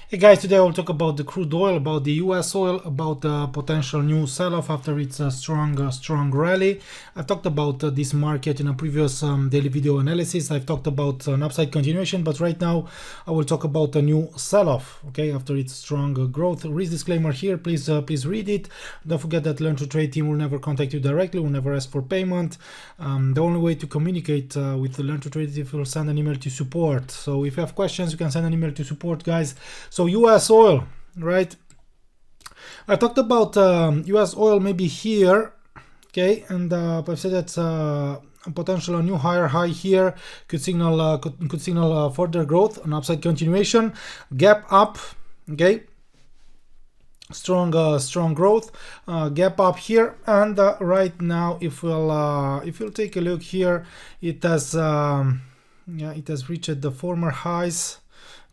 Hey guys, today I will talk about the crude oil, about the US oil, about the potential new sell-off after its strong rally. I've talked about this market in a previous daily video analysis. I've talked about an upside continuation, but right now I will talk about a new sell-off, okay, after its strong growth. Risk disclaimer here, please read it. Don't forget that Learn to Trade team will never contact you directly, will never ask for payment. The only way to communicate with the Learn to Trade is if you will send an email to support. So if you have questions, you can send an email to support, guys. So US oil, right? I talked about US oil maybe here, okay, and I've said that a potential new higher high here could signal further growth, an upside continuation, gap up, okay, strong growth, gap up here, and right now if you'll take a look here, it has it has reached the former highs.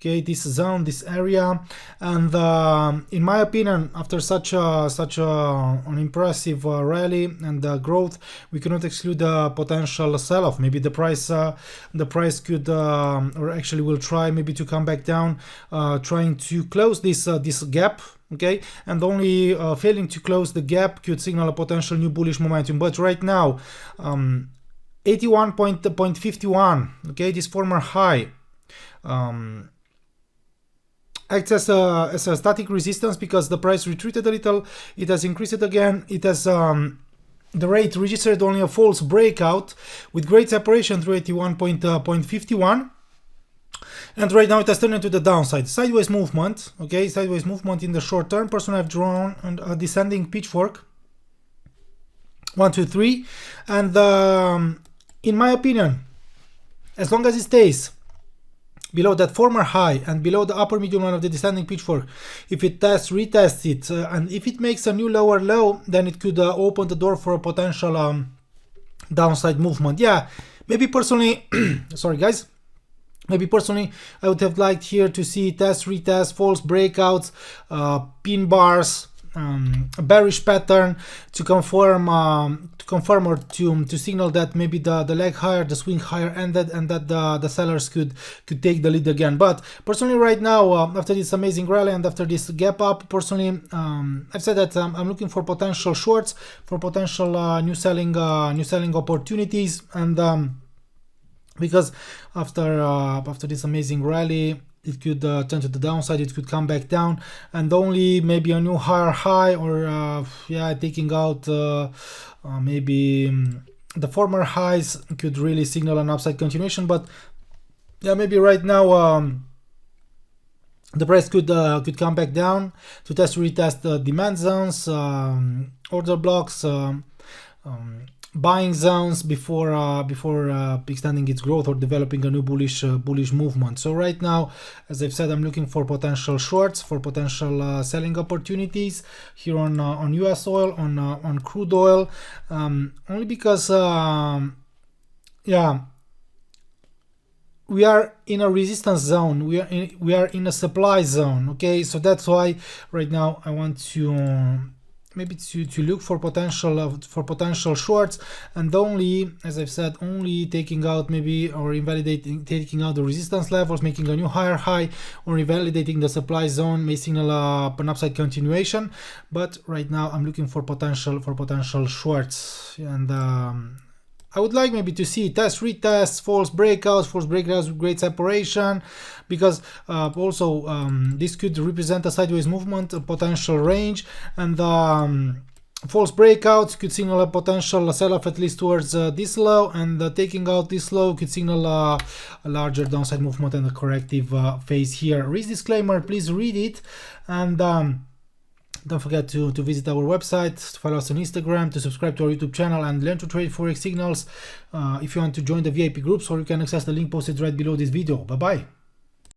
Okay, this zone, this area, and in my opinion, after such an impressive rally and growth, we cannot exclude a potential sell-off. Maybe the price could, or actually will try maybe to come back down, trying to close this gap. Okay, and only failing to close the gap could signal a potential new bullish momentum. But right now, 81.51. Okay, this former high. Acts as a static resistance because the price retreated a little. It has increased it again. It has the rate registered only a false breakout with great separation through 81.51, and right now it has turned into the downside, sideways movement. Okay, sideways movement in the short term. Personally, I've drawn a descending pitchfork, 1, 2, 3, and in my opinion, as long as it stays below that former high and below the upper medium line of the descending pitchfork, if it retests it, and if it makes a new lower low, then it could open the door for a potential downside movement. Yeah, maybe personally, sorry guys, maybe personally I would have liked here to see test, retest, false breakouts, pin bars, a bearish pattern to confirm or to signal that maybe the leg higher, the swing higher ended, and that the sellers could take the lead again. But personally, right now, after this amazing rally and after this gap up, personally, I've said that I'm looking for potential shorts, for potential new selling opportunities, and because after this amazing rally, it could turn to the downside, it could come back down, and only maybe a new higher high, or yeah, taking out maybe the former highs could really signal an upside continuation. But yeah, maybe right now the price could come back down to retest the demand zones, order blocks, buying zones before extending its growth or developing a new bullish movement. So right now, as I've said, I'm looking for potential shorts, for potential selling opportunities here on US oil, on crude oil, only because yeah, we are in a resistance zone, we are in a supply zone. Okay, so that's why right now I want to maybe to look for potential shorts, and only, as I've said, only taking out maybe or taking out the resistance levels, making a new higher high, or invalidating the supply zone may signal an upside continuation. But right now I'm looking for potential shorts, and I would like maybe to see test, retest, false breakouts with great separation, because also this could represent a sideways movement, a potential range, and false breakouts could signal a potential sell-off at least towards this low, and taking out this low could signal a larger downside movement and a corrective phase here. Risk disclaimer, please read it, and don't forget to visit our website, to follow us on Instagram, to subscribe to our YouTube channel, and Learn to Trade Forex Signals if you want to join the VIP groups, or you can access the link posted right below this video. Bye bye.